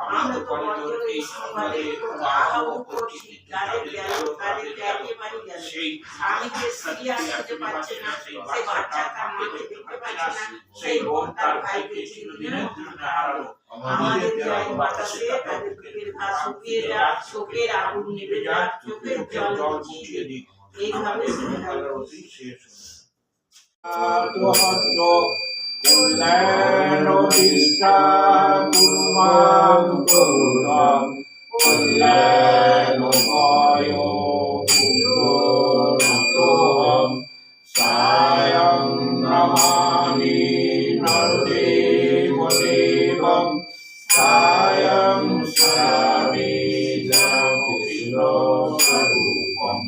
আমরা তো বড় এই সমাজে আলো করছি গাড়ি গেল গাড়ি একেবারে গেল স্বামীকে সিরিয়াস হতে পারছে না সেই বাচ্চা তার মাকে দেখতে পাচ্ছে না সেই বোন তার ভাইকে চিরদিনের জন্য হারালো আমাদের জয় বাতাসে তাদের বুকের ঘা শুকিয়ে যাক চোখের আগুন নিভে যাক চোখের জল মুছিয়ে দিক এইভাবে শেষ Kuleno disca kurman kurang Kuleno mayo kurang sayang namani nardeva devam sayang sarami jamushino sarupam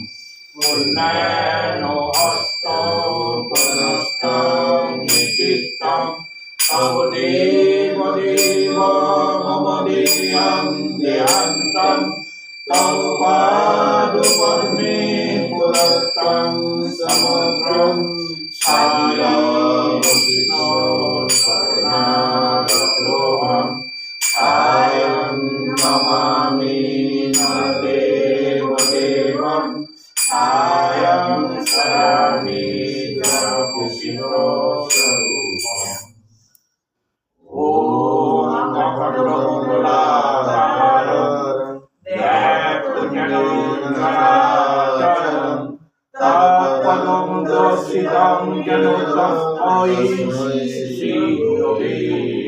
Kuleno astam panastam nitittam Tavadeva deva mamadeyam dehantam Tavapadupadme purattam samadram Sayam vishno saranadaloham Sayam namami nadeva devam Sayam sarami japushino sarupam Om Mahadrangaladharam Devpunyanandarajaram Tapadam Dasitam Janutapoi Shri Yogi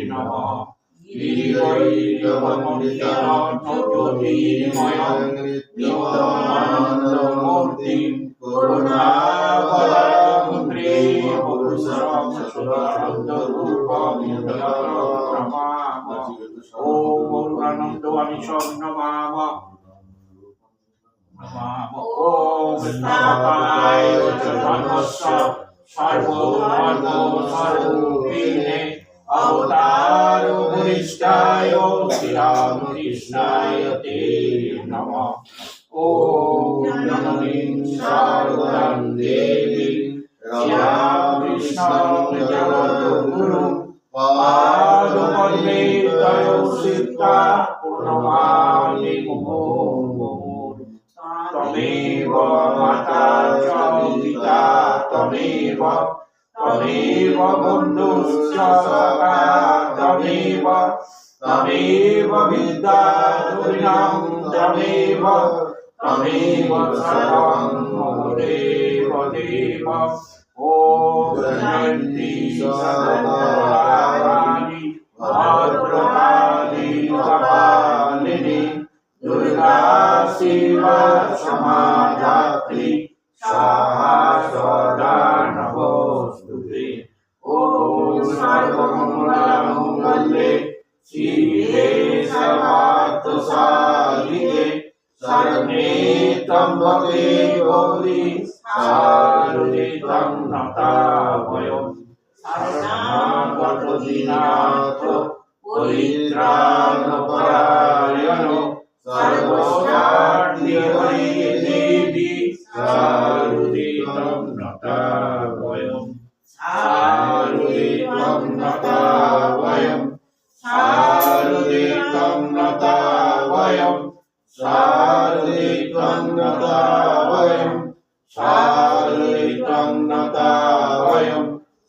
Namah Girivaidavamudyanajyoti Mayam Nityanandamurti Karunavaram Pri Purusam Shuddharupam Om Murganando Anisham Namama Om Namakai Chatanvasa Sarvo Margo Sarupine Avataru Munishtaya Siram Krishnaya Te Namah Om Jananim Sarvaram Devi Siram Krishnam Jagadguru Padmapadme Tayo Siddha Purnamani Mumur Tameva Mata Cha Pita Tameva Tameva Bandhuscha Saka Tameva Tameva Vidya Dhurinam Tameva Tameva Sarvam Deva Deva Om Janti Sarvabhavani Bhadrakali Kapalini Durga Shiva Samadhatri Sahasrada Navostute Om Sarvamangalamangalle Shive Sarvaर्थसाधिके Sarve Trambake Gauri Saruditam Natavayam Saranagato Dinato Paritranaparayano Sarvasarthi Hariye Devi Saruditam Natavayam Saruditam Natavayam Saruditam Natavayam Saruditam Natavayam Saruditam Natavayam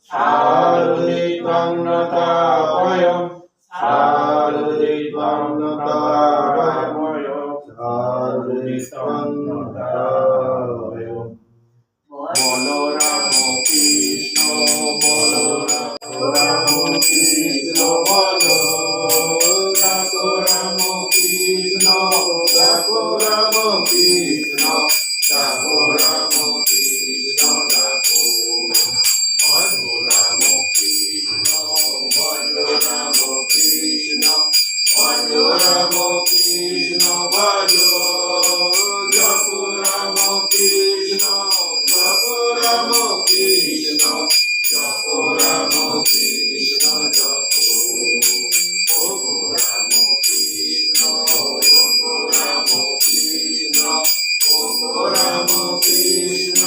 Saruditam Natavayam Saruditam Natavayam Saruditam Natavayam Bolo Ramo Krishna Bolo Ramo Krishna Bolo Ramo Krishna Ramo Krishna Ramo Krishna Ramo Krishna Ramo Krishna Ramo Krishna Ramo Krishna Ramo Krishna Ramo Krishna Ramo Krishna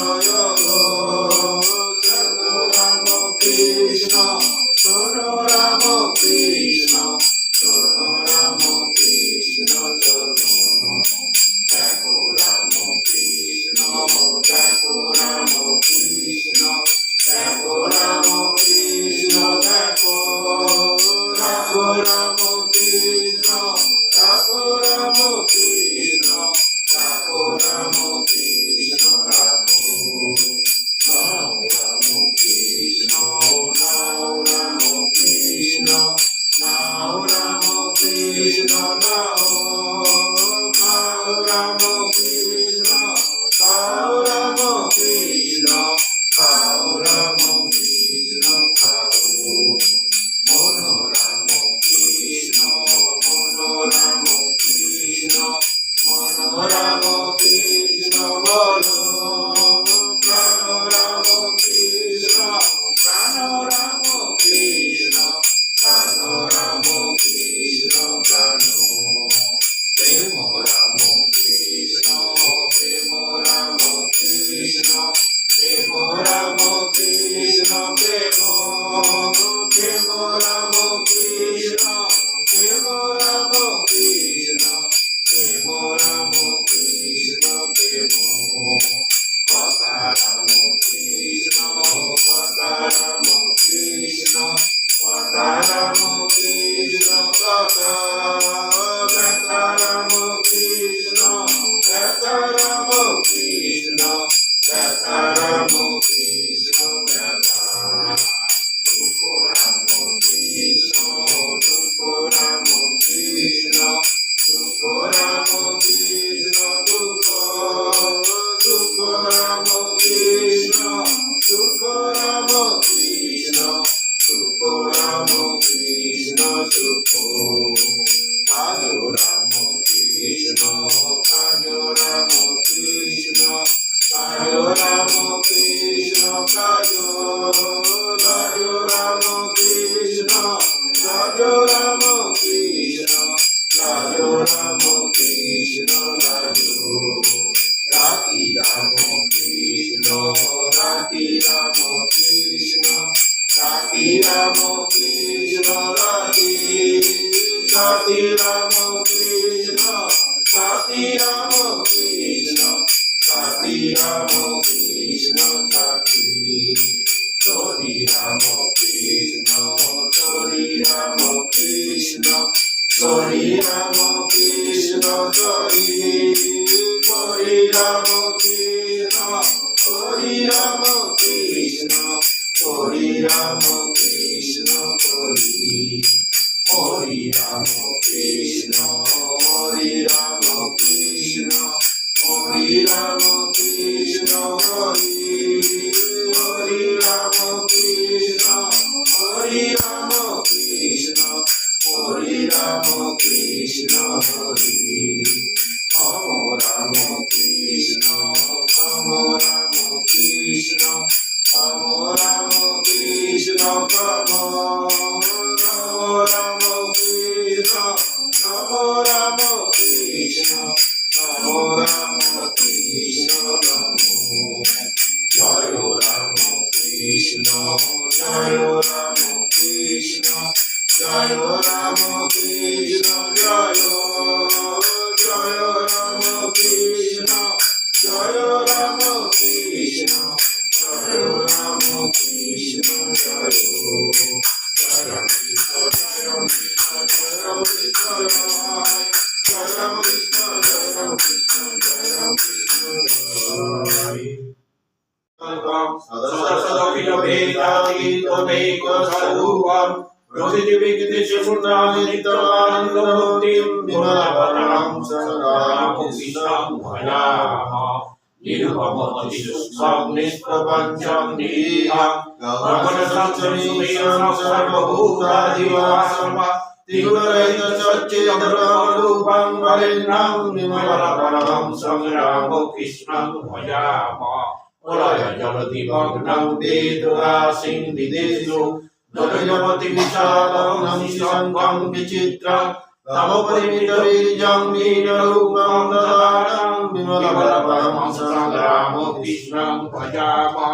Tamo parimita virjam nina rupam dadaram विमलपरमहंसं रामकृष्णं भजामः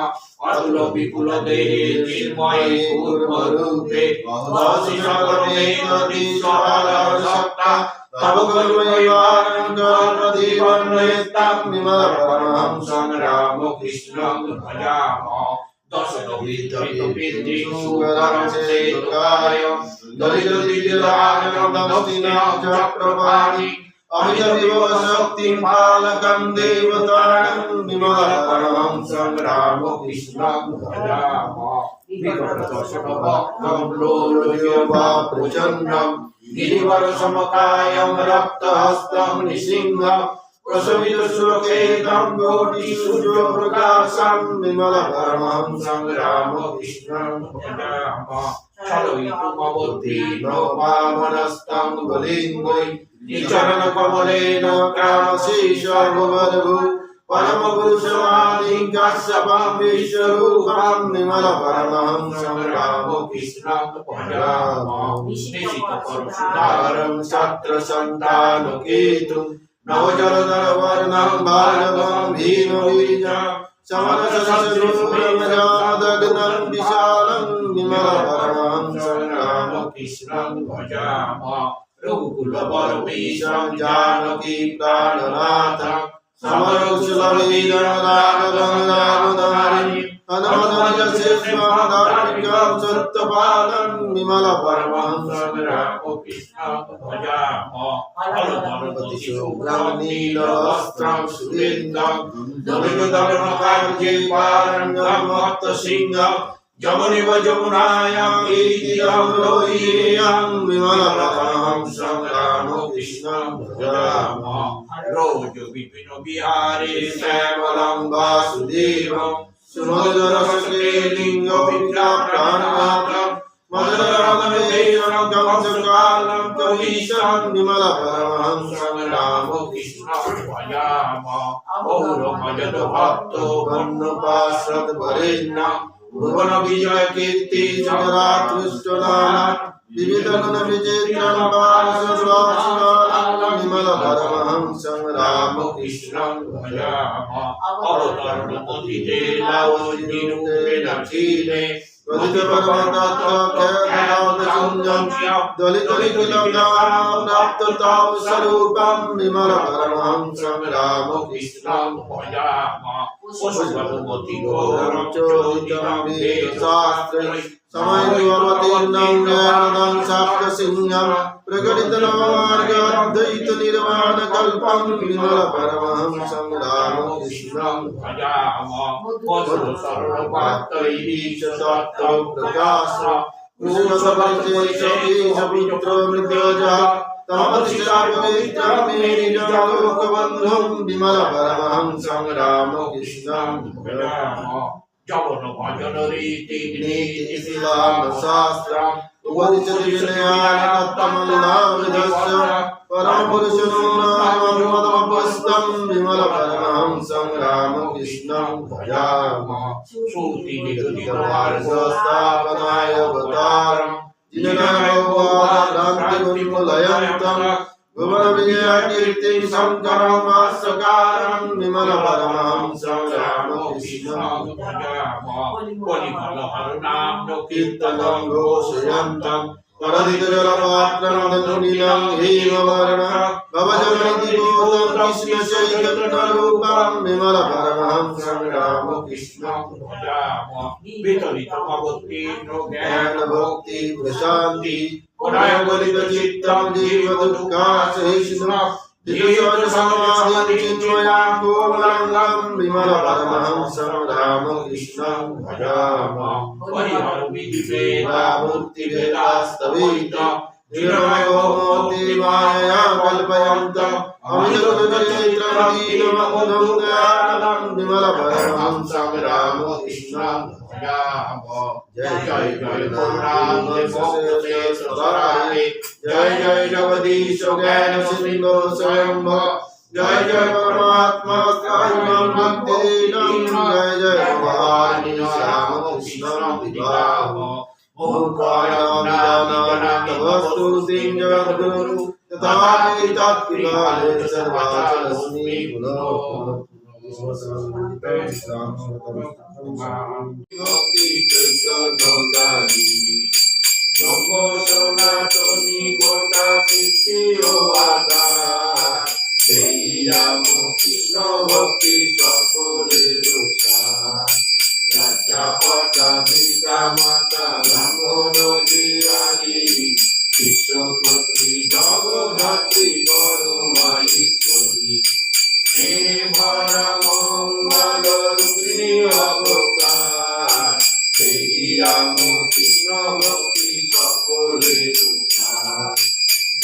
Atul विपुल देहे चिन्मये कूर्मरूपे भवसि सर्वमेतदीश्वरसत्ता तव करुणैवानन्दप्रतिवन्नेत्तं विमलपरमहंसं रामकृष्णं भजामः दशनोविद्रितुपितृसुकरसेतुकाय दलितदिव्यदानन्दमुक्तिनाथप्रपाणि अमितविभवशक्तिं पालकं देवतानं विमलपरमहंसं रामकृष्णं भजामः विकटदशनभक्तं लोलयोपाप्रचण्डं गिरिवरसमकायं रक्तहस्तं नृसिंहं प्रसवितसुरकेतं कोटिसूर्यप्रकाशं विमलपरमहंसं रामकृष्णं भजामः चलयितुमवतीर्णो वामनस्तं बलिङ्गै निचरणकमलेन कामशेषभवद्भु परमपुरुषवाणीं कश्यपं विश्वरूपं विमलपरमहंसं रामकृष्णं भजामः निशितपरशुधारं छत्रसन्तानकेतुं नवजलधरवर्णं बालकं भीमबीजं समरसशूरमजादग्नं विशालं विमलपरमहंसं रामकृष्णं भजामः रघुकुलवरमीशं जानकी प्राणनाथं समरकुशलवीरनागगङ्गावतारिणि हनुमदनिजशेषमदार्मिकं सत्यपालं विमलपरमहंसं रामकृष्णं भजामः अलमरपतिशुभ्रं नीलवस्त्रं सुरेन्द्रं दलितदलनकार्ये पारङ्गं भक्तसिंहं जमुनिव जमुनायां कीर्तिदं लोहियं विमलपरमहंसं रामकृष्णं भजामः रोज विपिन विहारे श्यामलं वासुदेवं सुमधुररसकेलिङ्गविद्याप्राणनाथं मधुररमणवेशं कंसकालं कवीशं विमलपरमहंसं रामकृष्णं भजामः पौरमजदभक्तो वन्नुपाश्रद्वरेण्यं भुवन विजय कीर्ति जगरात्कृष्टनाथ विविधगुण विचित्रं पार्श्वश्वासनाथं विमलपरमहंसं रामकृष्णं भजामः अवतरणमुदिते लावण्यरूपेण क्षीणे दलितपरमतत्त्वज्ञानशून्यं दलितलितुलज्ञानप्राप्ततां विमलपरमहंसं रामकृष्णं भजामः पशुपतिघोरं चोदितं वेदशास्त्रै समयनिवर्तीर्णं ज्ञानदं सप्तसिंहं प्रकटितनवमार्गाद्वैतनिर्वाणकल्पं विमलपरमहंसं रामकृष्णं भजामः सर्वपात्रैरीशतत्त्वं प्रकाशः कृष्णसपरिचयपुत्रो मृत्युजः तमतिशापवित्रमेनिजलोकबन्धुं विमलपरमहंसं रामकृष्णं भजामः जवन भजन रीति नीतिशिलामशास्त्रम् उपदिशति विनयानतमल्लाविधस्य परमपुरुषो नाममदमपस्तं विमलपरमहंसं रामकृष्णं भजामः श्रुतिनिरुदितमार्गस्थापनाय अवतारम् जिनगोपादान्तिमुलयन्तं भुवनविजयकीर्तिं शङ्करमास्यकारं विमलपरमहंसं रामकृष्णं भजामः परिमलहरनाम्नो कीर्तनं घोषयन्तं परदितजलपात्रं धनुनिलं हेमवर्णं भवजगन्निधिभूतं कृष्णचैतन्यरूपं विमलपरमहंसं रामकृष्णं भजामः वितरितमवतीर्णो ज्ञानभोक्ति प्रशान्ति पुनर्गलितचित्तं जीवदुःखासहिष्णुः दिव्यसमाधिचिन्मयां कोमलङ्गं विमलपरमहंसं रामकृष्णं भजामः परिहरविधिभेदामूर्तिभेदास्तवेतं निरमयोमूर्तिमायया कल्पयन्तम् अमितरुद्रचैत्रं दीनमबुधं दयानलं विमलपरमहंसं रामकृष्णं भजामः जय जय जय पूर्णानन्दमोक्षदे सदराये जय जय जगदीश ज्ञान सिंधु स्वयंभो जय जय परमात्मा कायमं भक्तिनं जय जय भवानी श्यामकृष्णं विभामः ओंकारामनामनामस्तु सिंह जगद्गुरु तथागति तत्कृपाले सर्वाचरस्मि भक्ति चैतन्यदायिनी জন্ম সনাতনী গোটা সৃষ্টি ও আধার সেই রাম কৃষ্ণ ভক্তি সকলের সার রাজা পটা পিতা মাতা ব্রাহ্মণ জিয়ারি বিশ্বপতি জগদ্ধাত্রী পরমাঈশ্বরী হে ভরা মঙ্গল রূপিণী অবতার সেই রাম কৃষ্ণ ভক্তি সকলের সার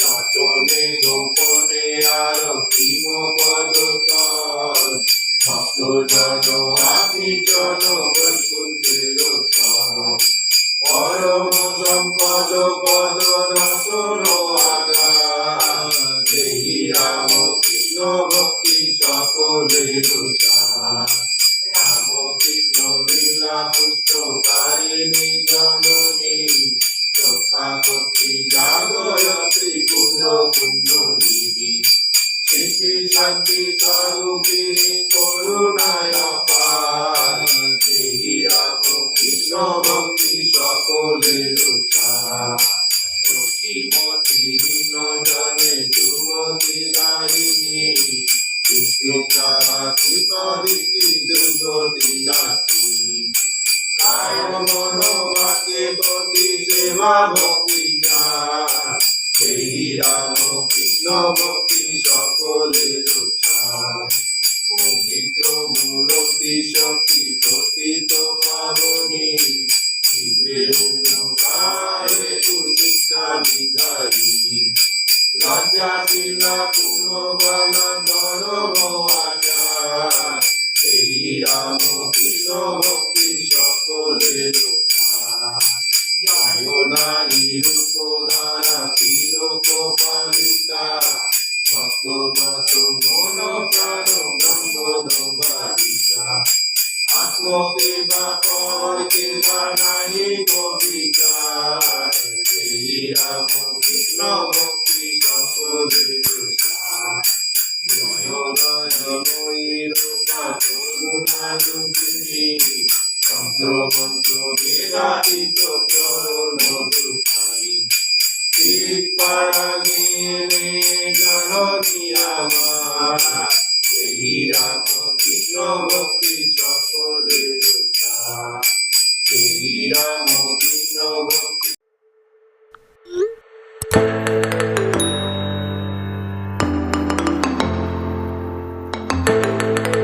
যতনে গোপনে আরতি পদতল ভক্ত জন আতি জন বৈকুণ্ঠের স্থল পরম সম্পদ পদ রসন আগার সেই রাম কৃষ্ণ ভক্তি সকলের সার রাম কৃষ্ণ লীলা পুষ্টকারিণী জননী রক্ষা কর্ত্রী জাগয়ত্রী পুণ্য পুণ্যলিনী শিখি শান্তি স্বরূপিণী করুণায় অপার সেই রাম কৃষ্ণ ভক্তি সকলের সার রতিমতি হীন জনে যুবতী দায়িনী দুর্গতি নাশিনী কায় মন বাক্যে প্রতি সেবা ভক্তি যার সেই রাম কৃষ্ণ ভক্তি সকলের সার পবিত্র মূরতি শক্তি প্রতীত পাবনী শিবের গায়ে শিক্ষা বিধারিণী লজ্জাশীলা পুনবালা ধর্ম আচার সেই রাম কৃষ্ণ ভক্তি সকলের সার জয় নারী রূপ ধারা তিলক পালিকা ভক্তগত মন প্রাণ ব্রহ্মণ বালিকা আত্মকে বা পরকে বা নাহি কবিকার সেই রাম কৃষ্ণ ভক্তি সকলের সার জয় দয়াময়ী রূপা করুণা রূপিণী তন্ত্র মন্ত্র বেদাতীত চরণ দুঃখারি ঠিক পারাগিনী জননী আমার সেই রাম কৃষ্ণ ভক্তি